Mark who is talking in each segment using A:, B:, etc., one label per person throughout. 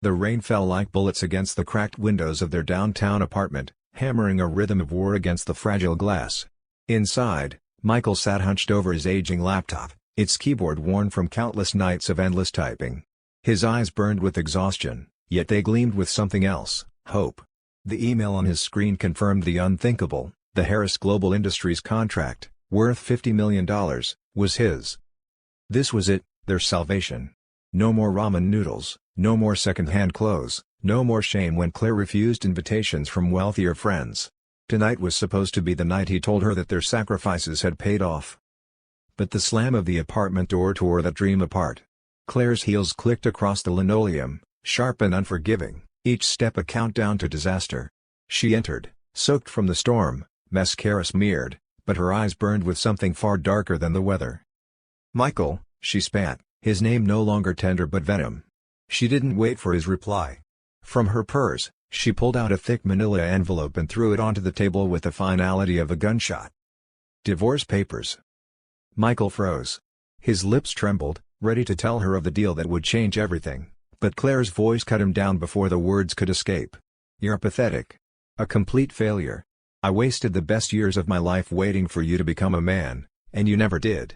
A: The rain fell like bullets against the cracked windows of their downtown apartment, hammering a rhythm of war against the fragile glass. Inside, Michael sat hunched over his aging laptop, its keyboard worn from countless nights of endless typing. His eyes burned with exhaustion, yet they gleamed with something else, hope. The email on his screen confirmed the unthinkable: the Harris Global Industries contract, worth $50 million, was his. This was it, their salvation. No more ramen noodles, no more second-hand clothes, no more shame when Claire refused invitations from wealthier friends. Tonight was supposed to be the night he told her that their sacrifices had paid off. But the slam of the apartment door tore that dream apart. Claire's heels clicked across the linoleum, sharp and unforgiving, each step a countdown to disaster. She entered, soaked from the storm, mascara smeared, but her eyes burned with something far darker than the weather. "Michael," she spat, his name no longer tender but venom. She didn't wait for his reply. From her purse, she pulled out a thick manila envelope and threw it onto the table with the finality of a gunshot. "Divorce papers." Michael froze. His lips trembled, ready to tell her of the deal that would change everything, but Claire's voice cut him down before the words could escape. "You're pathetic. A complete failure. I wasted the best years of my life waiting for you to become a man, and you never did."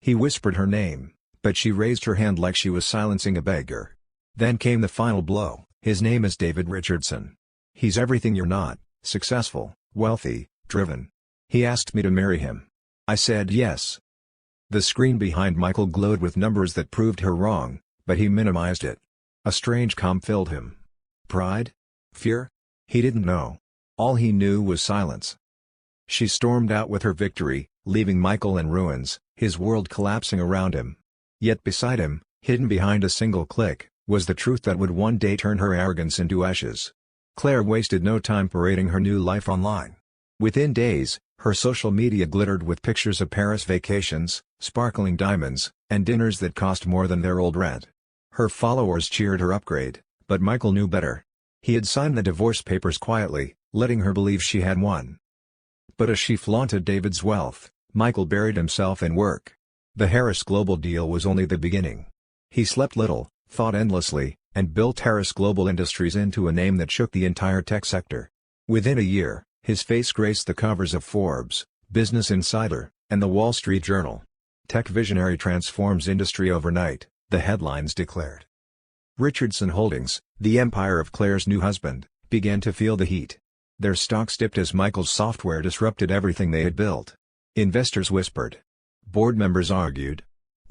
A: He whispered her name, but she raised her hand like she was silencing a beggar. Then came the final blow: his name is David Richardson. He's everything you're not: successful, wealthy, driven. He asked me to marry him. I said yes. The screen behind Michael glowed with numbers that proved her wrong, but he minimized it. A strange calm filled him. Pride? Fear? He didn't know. All he knew was silence. She stormed out with her victory, leaving Michael in ruins, his world collapsing around him. Yet beside him, hidden behind a single click, was the truth that would one day turn her arrogance into ashes. Claire wasted no time parading her new life online. Within days, her social media glittered with pictures of Paris vacations, sparkling diamonds, and dinners that cost more than their old rent. Her followers cheered her upgrade, but Michael knew better. He had signed the divorce papers quietly, letting her believe she had won. But as she flaunted David's wealth, Michael buried himself in work. The Harris Global deal was only the beginning. He slept little, thought endlessly, and built Harris Global Industries into a name that shook the entire tech sector. Within a year, his face graced the covers of Forbes, Business Insider, and the Wall Street Journal. "Tech visionary transforms industry overnight," the headlines declared. Richardson Holdings, the empire of Claire's new husband, began to feel the heat. Their stocks dipped as Michael's software disrupted everything they had built. Investors whispered. Board members argued.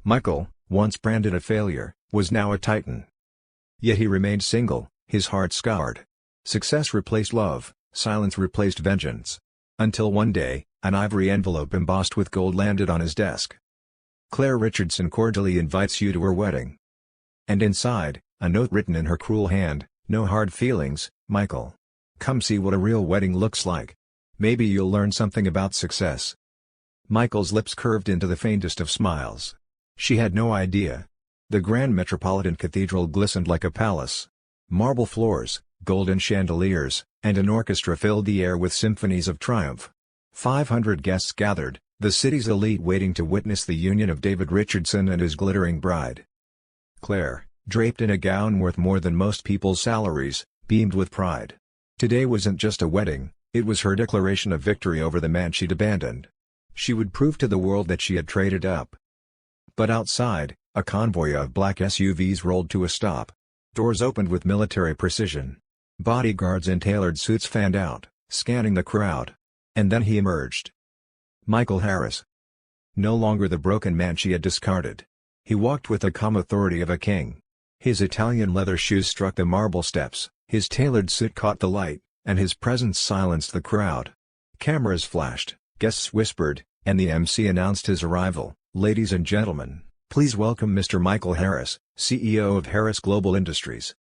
A: Michael, once branded a failure, was now a titan. Yet he remained single, his heart scoured. Success replaced love, silence replaced vengeance. Until one day, an ivory envelope embossed with gold landed on his desk. "Claire Richardson cordially invites you to her wedding." And inside, a note written in her cruel hand: "No hard feelings, Michael. Come see what a real wedding looks like. Maybe you'll learn something about success." Michael's lips curved into the faintest of smiles. She had no idea. The Grand Metropolitan Cathedral glistened like a palace. Marble floors, golden chandeliers, and an orchestra filled the air with symphonies of triumph. 500 guests gathered, the city's elite waiting to witness the union of David Richardson and his glittering bride. Claire, draped in a gown worth more than most people's salaries, beamed with pride. Today wasn't just a wedding, it was her declaration of victory over the man she'd abandoned. She would prove to the world that she had traded up. But outside, a convoy of black SUVs rolled to a stop. Doors opened with military precision. Bodyguards in tailored suits fanned out, scanning the crowd. And then he emerged. Michael Harris. No longer the broken man she had discarded. He walked with the calm authority of a king. His Italian leather shoes struck the marble steps, his tailored suit caught the light, and his presence silenced the crowd. Cameras flashed, guests whispered, and the MC announced his arrival. "Ladies and gentlemen, please welcome Mr. Michael Harris, CEO of Harris Global Industries."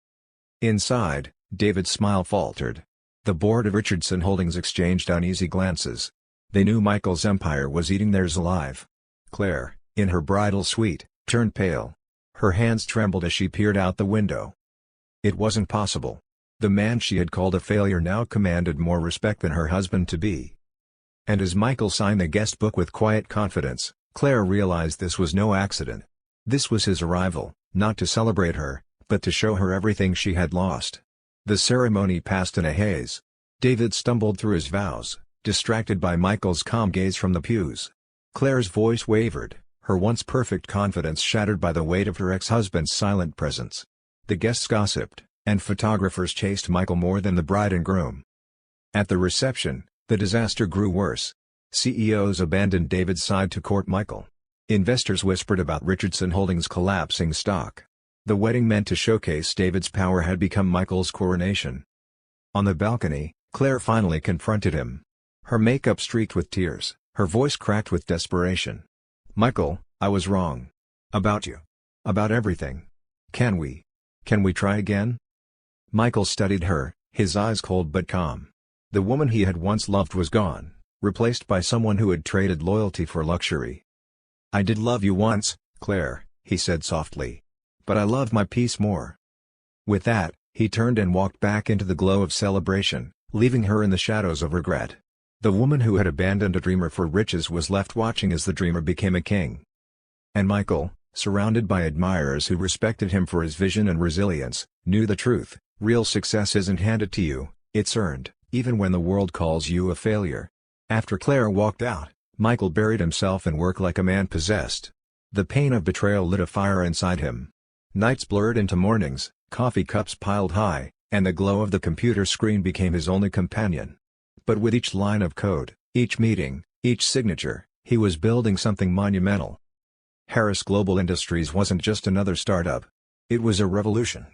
A: Inside, David's smile faltered. The board of Richardson Holdings exchanged uneasy glances. They knew Michael's empire was eating theirs alive. Claire, in her bridal suite, turned pale. Her hands trembled as she peered out the window. It wasn't possible. The man she had called a failure now commanded more respect than her husband-to-be. And as Michael signed the guest book with quiet confidence, Claire realized this was no accident. This was his arrival, not to celebrate her, but to show her everything she had lost. The ceremony passed in a haze. David stumbled through his vows, distracted by Michael's calm gaze from the pews. Claire's voice wavered, her once perfect confidence shattered by the weight of her ex-husband's silent presence. The guests gossiped, and photographers chased Michael more than the bride and groom. At the reception, the disaster grew worse. CEOs abandoned David's side to court Michael. Investors whispered about Richardson Holdings' collapsing stock. The wedding meant to showcase David's power had become Michael's coronation. On the balcony, Claire finally confronted him. Her makeup streaked with tears, her voice cracked with desperation. "Michael, I was wrong. About you. About everything. Can we try again?" Michael studied her, his eyes cold but calm. The woman he had once loved was gone, replaced by someone who had traded loyalty for luxury. "I did love you once, Claire," he said softly. "But I love my peace more." With that, he turned and walked back into the glow of celebration, leaving her in the shadows of regret. The woman who had abandoned a dreamer for riches was left watching as the dreamer became a king. And Michael, surrounded by admirers who respected him for his vision and resilience, knew the truth: real success isn't handed to you, it's earned, even when the world calls you a failure. After Claire walked out, Michael buried himself in work like a man possessed. The pain of betrayal lit a fire inside him. Nights blurred into mornings, coffee cups piled high, and the glow of the computer screen became his only companion. But with each line of code, each meeting, each signature, he was building something monumental. Harris Global Industries wasn't just another startup. It was a revolution.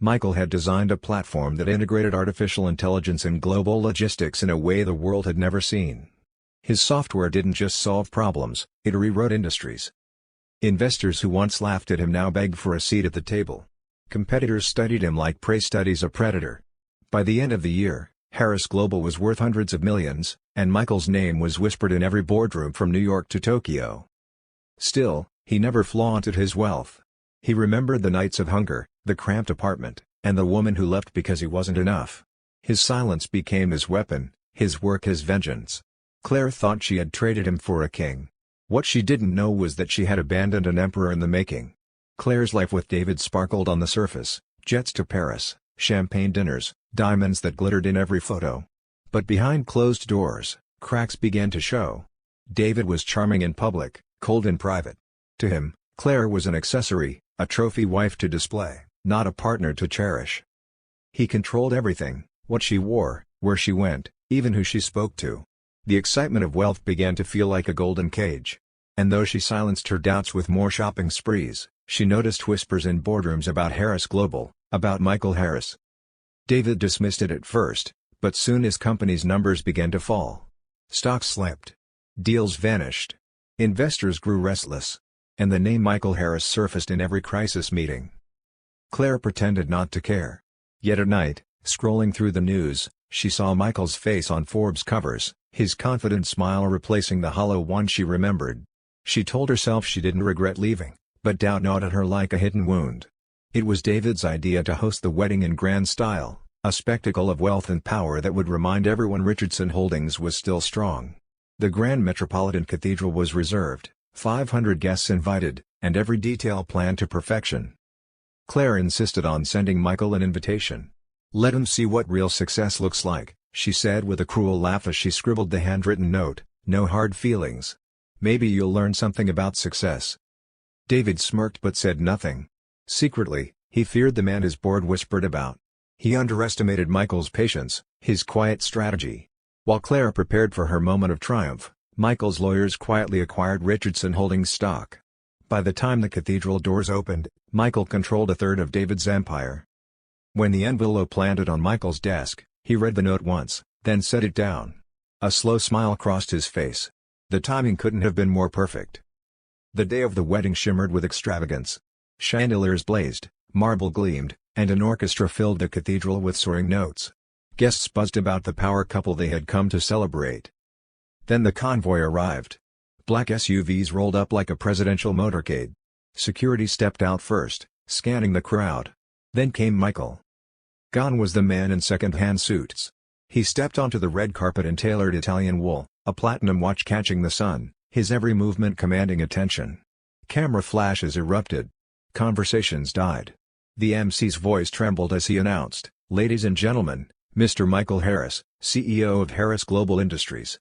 A: Michael had designed a platform that integrated artificial intelligence and global logistics in a way the world had never seen. His software didn't just solve problems, it rewrote industries. Investors who once laughed at him now begged for a seat at the table. Competitors studied him like prey studies a predator. By the end of the year, Harris Global was worth hundreds of millions, and Michael's name was whispered in every boardroom from New York to Tokyo. Still, he never flaunted his wealth. He remembered the nights of hunger, the cramped apartment, and the woman who left because he wasn't enough. His silence became his weapon, his work his vengeance. Claire thought she had traded him for a king. What she didn't know was that she had abandoned an emperor in the making. Claire's life with David sparkled on the surface: jets to Paris, champagne dinners, diamonds that glittered in every photo. But behind closed doors, cracks began to show. David was charming in public, cold in private. To him, Claire was an accessory, a trophy wife to display, not a partner to cherish. He controlled everything: what she wore, where she went, even who she spoke to. The excitement of wealth began to feel like a golden cage. And though she silenced her doubts with more shopping sprees, she noticed whispers in boardrooms about Harris Global, about Michael Harris. David dismissed it at first, but soon his company's numbers began to fall. Stocks slipped. Deals vanished. Investors grew restless. And the name Michael Harris surfaced in every crisis meeting. Claire pretended not to care. Yet at night, scrolling through the news, she saw Michael's face on Forbes covers, his confident smile replacing the hollow one she remembered. She told herself she didn't regret leaving, but doubt gnawed at her like a hidden wound. It was David's idea to host the wedding in grand style, a spectacle of wealth and power that would remind everyone Richardson Holdings was still strong. The Grand Metropolitan Cathedral was reserved, 500 guests invited, and every detail planned to perfection. Claire insisted on sending Michael an invitation. "Let him see what real success looks like," she said with a cruel laugh as she scribbled the handwritten note, "No hard feelings. Maybe you'll learn something about success." David smirked but said nothing. Secretly, he feared the man his board whispered about. He underestimated Michael's patience, his quiet strategy. While Claire prepared for her moment of triumph, Michael's lawyers quietly acquired Richardson Holdings stock. By the time the cathedral doors opened, Michael controlled a third of David's empire. When the envelope landed on Michael's desk, he read the note once, then set it down. A slow smile crossed his face. The timing couldn't have been more perfect. The day of the wedding shimmered with extravagance. Chandeliers blazed, marble gleamed, and an orchestra filled the cathedral with soaring notes. Guests buzzed about the power couple they had come to celebrate. Then the convoy arrived. Black SUVs rolled up like a presidential motorcade. Security stepped out first, scanning the crowd. Then came Michael. Gone was the man in second-hand suits. He stepped onto the red carpet in tailored Italian wool, a platinum watch catching the sun, his every movement commanding attention. Camera flashes erupted. Conversations died. The MC's voice trembled as he announced, "Ladies and gentlemen, Mr. Michael Harris, CEO of Harris Global Industries."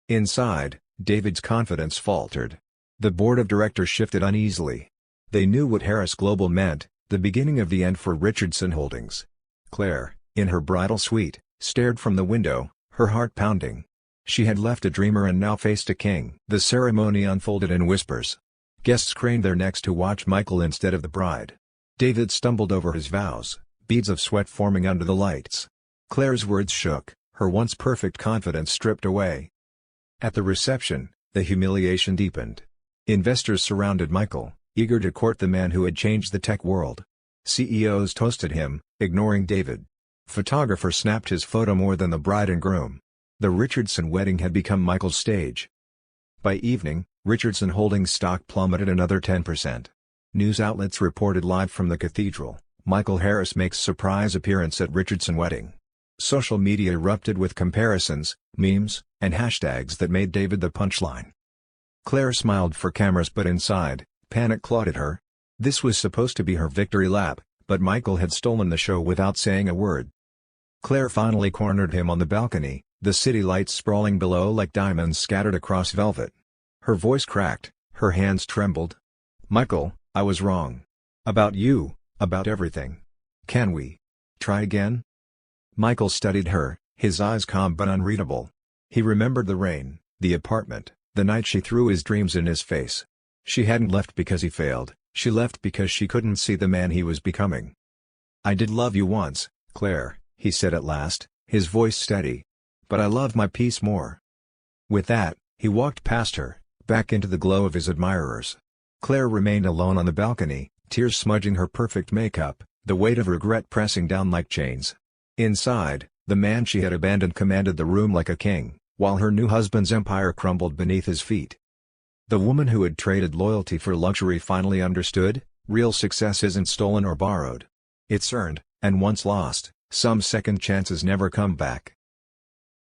A: Inside, David's confidence faltered. The board of directors shifted uneasily. They knew what Harris Global meant, the beginning of the end for Richardson Holdings. Claire, in her bridal suite, stared from the window, her heart pounding. She had left a dreamer and now faced a king. The ceremony unfolded in whispers. Guests craned their necks to watch Michael instead of the bride. David stumbled over his vows, beads of sweat forming under the lights. Claire's words shook, her once perfect confidence stripped away. At the reception, the humiliation deepened. Investors surrounded Michael, eager to court the man who had changed the tech world. CEOs toasted him, ignoring David. Photographers snapped his photo more than the bride and groom. The Richardson wedding had become Michael's stage. By evening, Richardson Holdings stock plummeted another 10%. News outlets reported live from the cathedral, "Michael Harris makes surprise appearance at Richardson wedding." Social media erupted with comparisons, memes, and hashtags that made David the punchline. Claire smiled for cameras, but inside, panic clawed at her. This was supposed to be her victory lap, but Michael had stolen the show without saying a word. Claire finally cornered him on the balcony, the city lights sprawling below like diamonds scattered across velvet. Her voice cracked, her hands trembled. "Michael, I was wrong. About you, about everything. Can we try again?" Michael studied her, his eyes calm but unreadable. He remembered the rain, the apartment, the night she threw his dreams in his face. She hadn't left because he failed, she left because she couldn't see the man he was becoming. "I did love you once, Claire," he said at last, his voice steady. "But I love my peace more." With that, he walked past her, back into the glow of his admirers. Claire remained alone on the balcony, tears smudging her perfect makeup, the weight of regret pressing down like chains. Inside, the man she had abandoned commanded the room like a king, while her new husband's empire crumbled beneath his feet. The woman who had traded loyalty for luxury finally understood, real success isn't stolen or borrowed. It's earned, and once lost, some second chances never come back.